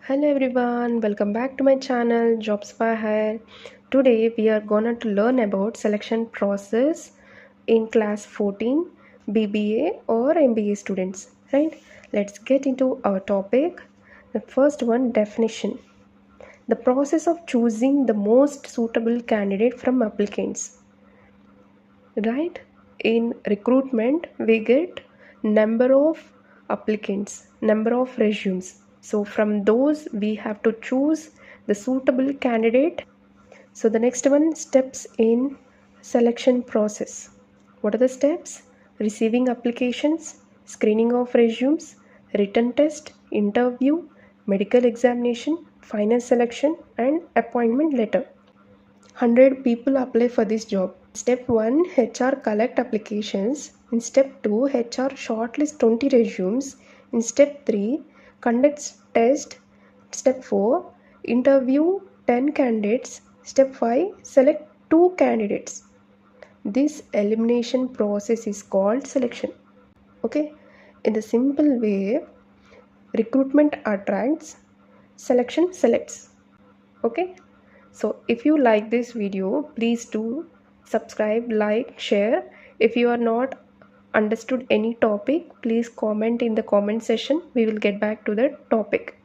Hello everyone, welcome back to my channel JOBS4HIRE. Today we are gonna to learn about selection process in class 14 BBA or MBA students, right? Let's get into our topic. The first one, definition. The process of choosing the most suitable candidate from applicants, right? In recruitment we get number of applicants, number of resumes, so from those we have to choose the suitable candidate. So the next one, steps in selection process. What are the steps? Receiving applications, screening of resumes, written test, interview, medical examination, final selection and appointment letter. 100 people apply for this job. Step 1, HR collect applications. In step 2, HR shortlist 20 resumes. In step 3, conducts test. Step 4, interview 10 candidates. Step 5, select 2 candidates. This elimination process is called selection. Okay, in the simple way, recruitment attracts, selection selects. Okay, so if you like this video, please do subscribe, like, share. If you are not understood any topic, please comment in the comment section. We will get back to the topic.